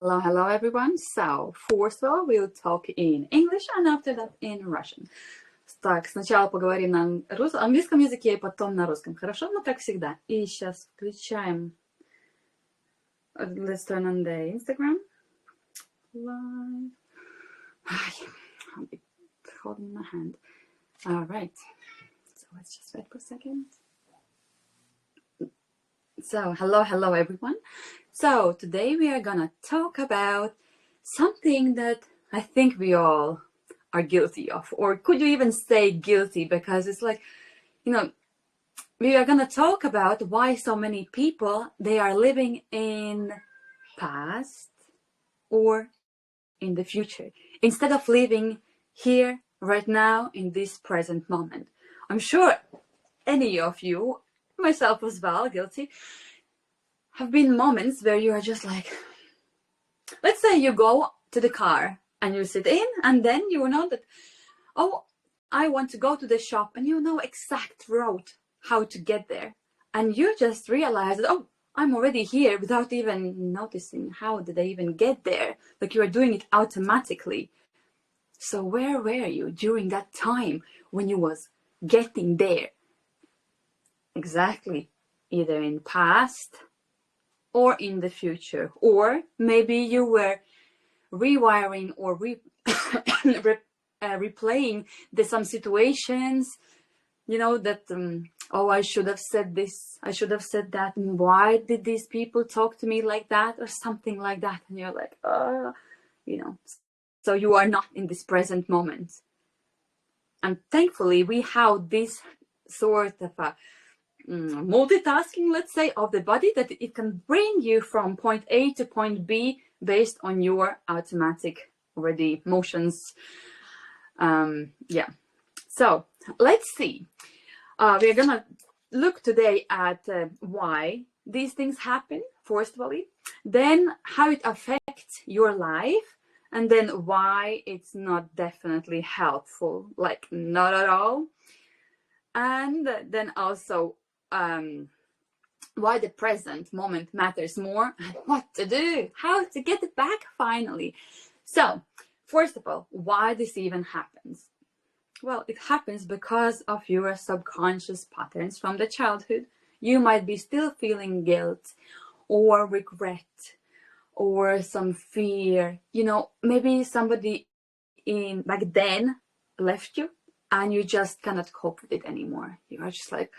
Hello, everyone. So, first of all, we'll talk in English and after that in Russian. Так, сначала поговорим на английском языке, потом на русском. Хорошо? Ну, как всегда. И сейчас включаем. Let's turn on the Instagram. Live. I'll be holding my hand. All right. So, let's just wait for a second. So, hello, everyone. So, today we are gonna talk about something that I think we all are guilty of, or could you even say guilty, because it's like, we are gonna talk about why so many people, they are living in past or in the future, instead of living here, right now, in this present moment. I'm sure any of you, myself as well, guilty, have been moments where you are just like, let's say you go to the car and you sit in, and then you know that, oh, I want to go to the shop, and you know exact route how to get there. And you just realize that, oh, I'm already here without even noticing how did I even get there. Like you are doing it automatically. So where were you during that time when you was getting there? Exactly. Either in past or in the future. Or maybe you were rewiring or replaying some situations, that, oh, I should have said this, I should have said that, and why did these people talk to me like that, or something like that, and you're like, so you are not in this present moment. And thankfully we have this sort of a multitasking, let's say, of the body, that it can bring you from point A to point B based on your automatic already motions. So let's see. We're gonna look today at why these things happen, first of all, then how it affects your life, and then why it's not definitely helpful, like not at all. And then also why the present moment matters more, and what to do, how to get it back finally. So, first of all, why this even happens? Well, it happens because of your subconscious patterns from the childhood. You might be still feeling guilt or regret or some fear. Maybe somebody back then left you and you just cannot cope with it anymore. You are just like,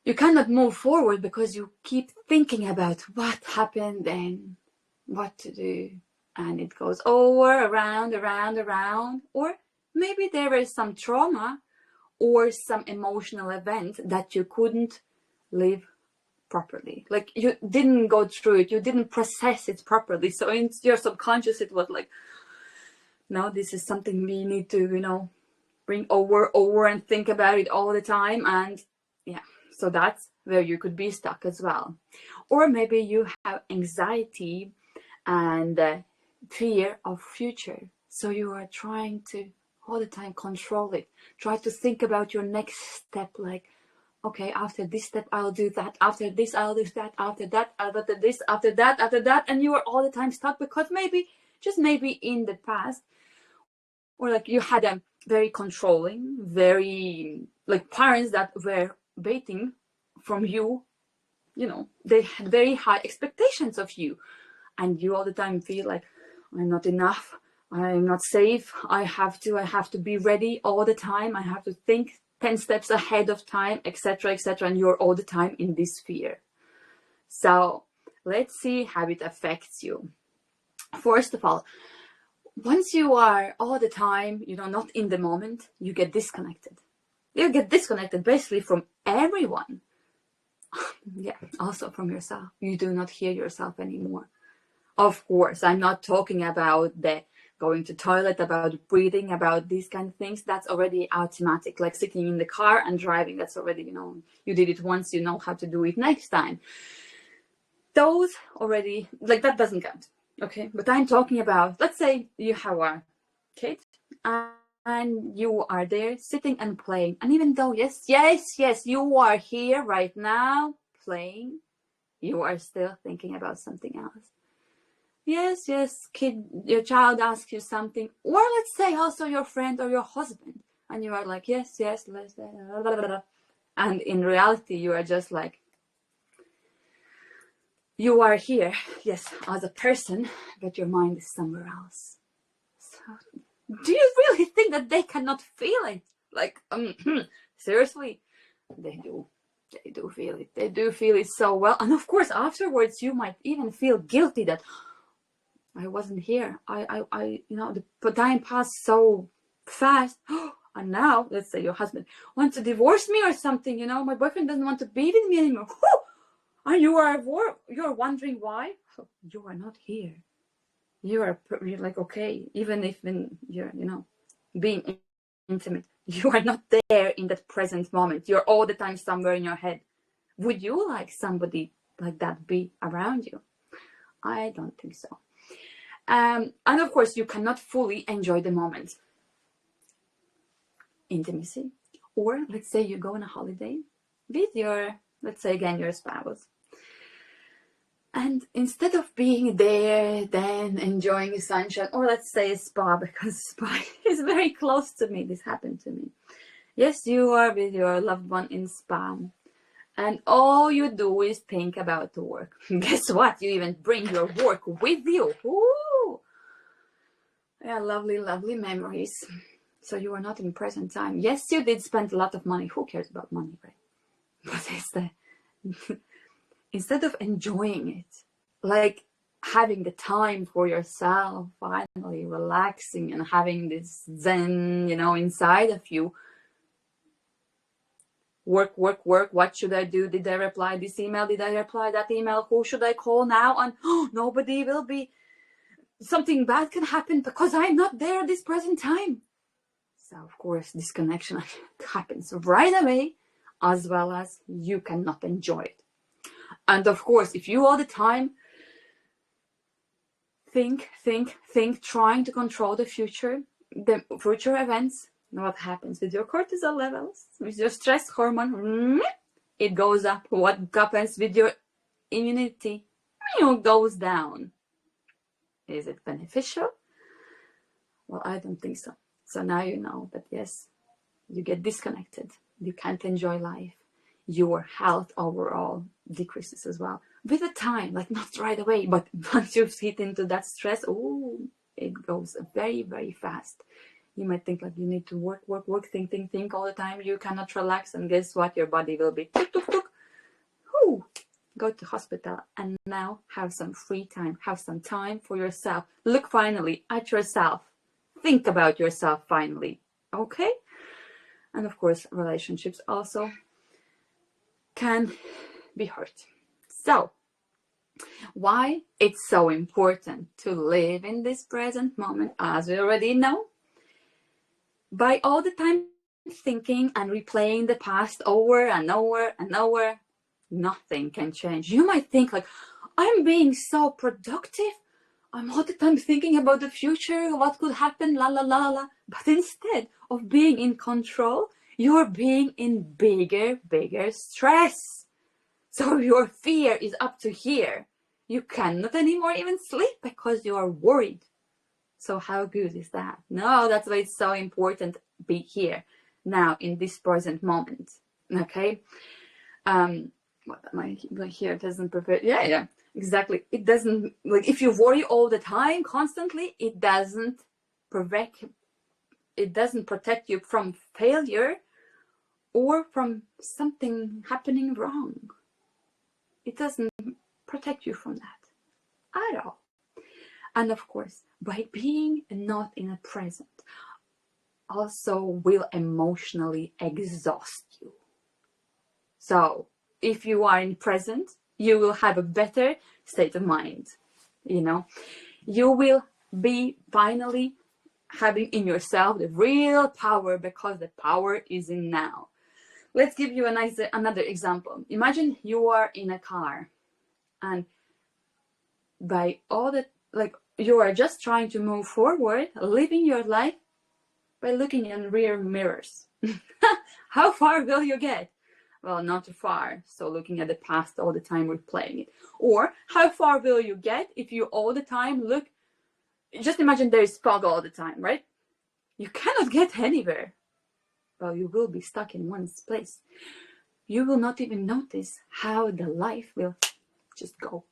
you cannot move forward because you keep thinking about what happened and what to do. And it goes over, around. Or maybe there is some trauma or some emotional event that you couldn't live properly. Like you didn't go through it, you didn't process it properly. So in your subconscious, it was like, no, this is something we need to, bring over and think about it all the time. And yeah. So that's where you could be stuck as well. Or maybe you have anxiety and fear of future. So you are trying to all the time control it. Try to think about your next step, like, okay, after this step, I'll do that. After this, I'll do that. After that, after this, after that. And you are all the time stuck because just maybe in the past, or like you had a very controlling, very like parents that were waiting from you, they had very high expectations of you, and you all the time feel like, I'm not enough, I'm not safe, I have to be ready all the time, I have to think 10 steps ahead of time, etc., and you're all the time in this fear. So let's see how it affects you. First of all, once you are all the time, not in the moment, you get disconnected. You get disconnected basically from everyone. Yeah, also from yourself. You do not hear yourself anymore. Of course, I'm not talking about the going to toilet, about breathing, about these kind of things. That's already automatic, like sitting in the car and driving. That's already, you did it once, you know how to do it next time. Those already, like, that doesn't count. Okay, but I'm talking about, let's say you have a kid and you are there sitting and playing. And even though, yes, you are here right now playing, you are still thinking about something else. Yes, yes, kid, your child asks you something, or let's say also your friend or your husband, and you are like, yes, yes, let's, blah, blah, blah. And in reality, you are just like, you are here, yes, as a person, but your mind is somewhere else. So, do you really think that they cannot feel it? Like, seriously, they do. They do feel it. They do feel it so well. And of course, afterwards, you might even feel guilty that I wasn't here. The time passed so fast. And now, let's say your husband wants to divorce me or something, my boyfriend doesn't want to be with me anymore. And you're wondering why? You are not here. You're like, okay, even if you're, being intimate, you are not there in that present moment. You're all the time somewhere in your head. Would you like somebody like that be around you? I don't think so. And of course, you cannot fully enjoy the moment. Intimacy. Or let's say you go on a holiday with your, let's say again, your spouse. And instead of being there, then enjoying the sunshine, or let's say a spa, because spa is very close to me. This happened to me. Yes, you are with your loved one in spa. And all you do is think about the work. Guess what? You even bring your work with you. Ooh. Yeah, lovely, lovely memories. So you are not in present time. Yes, you did spend a lot of money. Who cares about money, right? But it's the instead of enjoying it, like having the time for yourself, finally relaxing and having this zen, inside of you. Work. What should I do? Did I reply this email? Did I reply that email? Who should I call now? And nobody will be. Something bad can happen because I'm not there at this present time. So of course, disconnection happens right away, as well as you cannot enjoy it. And of course, if you all the time think, trying to control the future events, what happens with your cortisol levels, with your stress hormone? It goes up. What happens with your immunity? It goes down. Is it beneficial? Well, I don't think so. So now you know that yes, you get disconnected. You can't enjoy life. Your health overall decreases as well. With the time, like not right away, but once you hit into that stress, it goes very, very fast. You might think like you need to work, think all the time. You cannot relax, and guess what? Your body will be tuk. Go to hospital and now have some free time. Have some time for yourself. Look finally at yourself. Think about yourself finally. Okay? And of course, relationships also can be hurt. So, why it's so important to live in this present moment, as we already know, by all the time thinking and replaying the past over and over, nothing can change. You might think like, I'm being so productive. I'm all the time thinking about the future, what could happen, la la la la. But instead of being in control, you're being in bigger stress. So your fear is up to here. You cannot anymore even sleep because you are worried. So how good is that? No, that's why it's so important to be here now in this present moment. Okay? My here doesn't prepare. Yeah, exactly. It doesn't, like, if you worry all the time, constantly, it doesn't protect you from failure or from something happening wrong. It doesn't protect you from that at all. And of course, by being not in a present, also will emotionally exhaust you. So if you are in present, you will have a better state of mind. You will be finally having in yourself the real power, because the power is in now. Let's give you another example. Imagine you are in a car, and by all the, you are just trying to move forward, living your life by looking in rear mirrors. How far will you get? Well, not too far. So looking at the past all the time, replaying it. Or how far will you get if you all the time look? Just imagine there is fog all the time, right? You cannot get anywhere. Well, you will be stuck in one place. You will not even notice how the life will just go,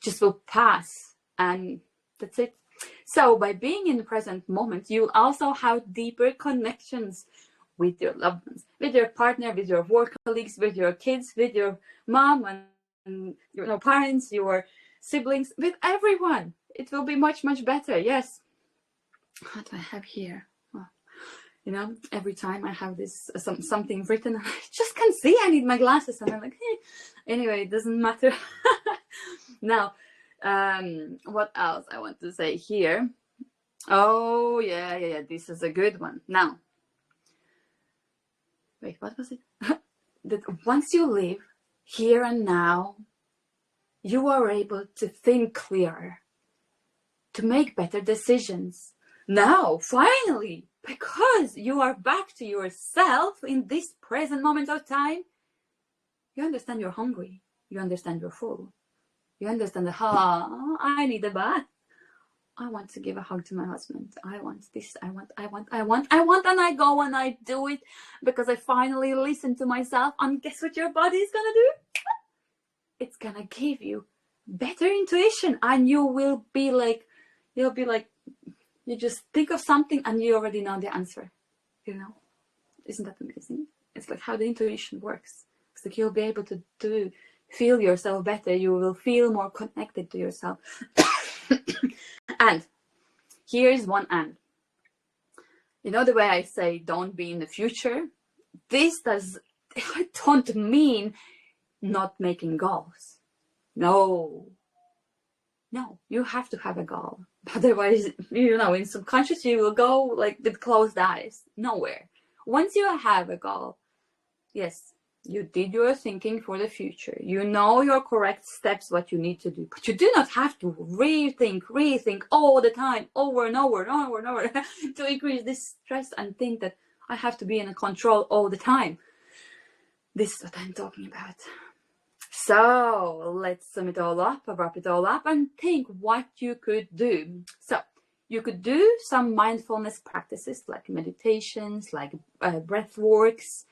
just will pass, and that's it. So by being in the present moment, you'll also have deeper connections with your loved ones, with your partner, with your work colleagues, with your kids, with your mom and your parents, your siblings, with everyone. It will be much, much better. Yes. What do I have here? Every time I have this something written, I just can't see. I need my glasses, and I'm like, anyway, it doesn't matter. Now, what else I want to say here? Oh, yeah. This is a good one. Now, wait, what was it? That once you live here and now, you are able to think clearer, to make better decisions. Now, finally, because you are back to yourself in this present moment of time, you understand you're hungry. You understand you're full. You understand that, I need a bath. I want to give a hug to my husband. I want this. I want, and I go and I do it because I finally listen to myself. And guess what your body is going to do? It's going to give you better intuition, and you'll be like, you just think of something and you already know the answer. Isn't that amazing? It's like how the intuition works. It's like you'll be able to feel yourself better. You will feel more connected to yourself. And here's one and. The way I say don't be in the future, I don't mean not making goals. No, you have to have a goal. Otherwise, in subconscious, you will go like with closed eyes, nowhere. Once you have a goal, yes, you did your thinking for the future. You know your correct steps, what you need to do. But you do not have to rethink all the time, over and over to increase this stress and think that I have to be in control all the time. This is what I'm talking about. So let's sum it all up, wrap it all up, and think what you could do. So you could do some mindfulness practices like meditations, like breath works,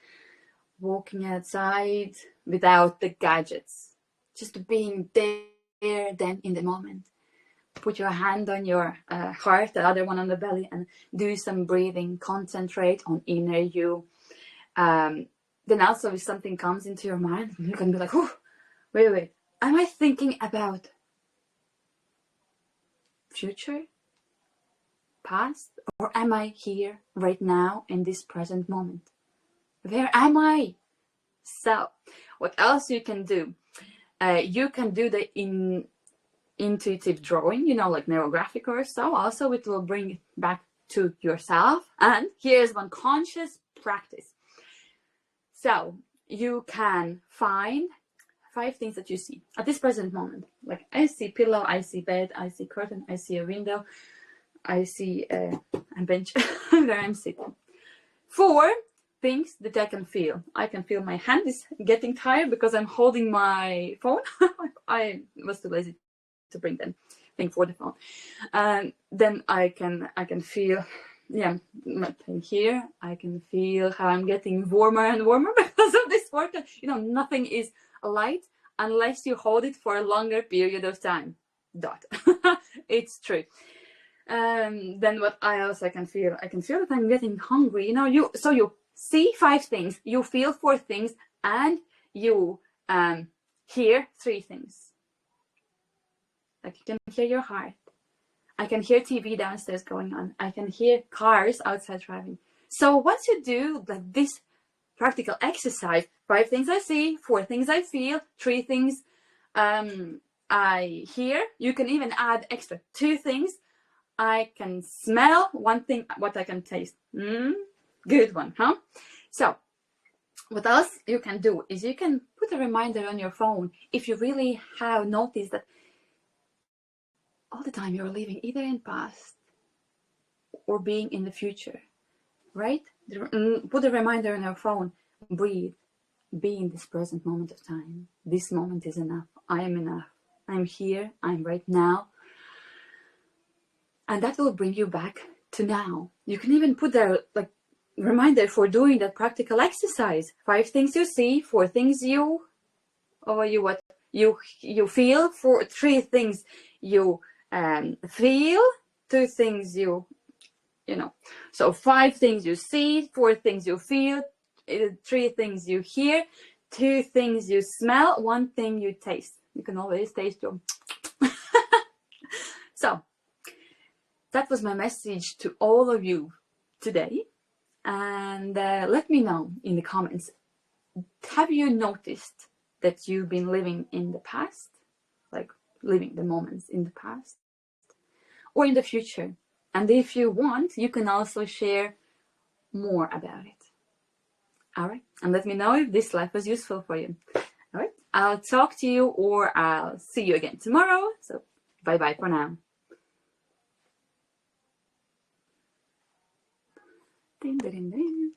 walking outside without the gadgets, just being there then in the moment. Put your hand on your heart, the other one on the belly, and do some breathing. Concentrate on inner you. Then also if something comes into your mind, you can be like, wait, am I thinking about future, past, or am I here right now in this present moment? Where am I? So what else you can do? You can do the intuitive drawing, like neurographic or so. Also, it will bring it back to yourself. And here's one conscious practice. So you can find 5 things that you see at this present moment. Like I see pillow, I see bed, I see curtain, I see a window, I see a bench where I'm sitting. 4 things that I can feel. I can feel my hand is getting tired because I'm holding my phone. I was too lazy to bring the thing for the phone. Then I can feel, my thing here. I can feel how I'm getting warmer and warmer because of this workout. Nothing is light unless you hold it for a longer period of time. It's true. Then what else I can feel? I can feel that I'm getting hungry. You see 5 things, you feel 4 things, and you hear 3 things. Like you can hear your heart. I can hear TV downstairs going on. I can hear cars outside driving. So once you do like this practical exercise, 5 things I see, 4 things I feel, 3 things I hear. You can even add extra 2 things. I can smell, 1 thing, what I can taste. Good one, huh? So what else you can do is you can put a reminder on your phone if you really have noticed that all the time you're living either in past or being in the future, right? Put a reminder on your phone, breathe, be in this present moment of time. This moment is enough. I am enough. I'm here. I'm right now. And that will bring you back to now. You can even put there like reminder for doing that practical exercise. 5 things you see, 4 things you feel, 3 things you feel, 2 things you know. So 5 things you see, 4 things you feel, 3 things you hear, 2 things you smell, 1 thing you taste. You can always taste your so that was my message to all of you today. And let me know in the comments, have you noticed that you've been living in the past, like living the moments in the past or in the future? And if you want, you can also share more about it. All right, and let me know if this life was useful for you. All right, I'll talk to you, or I'll see you again tomorrow. So bye bye for now. Ding, ding, ding.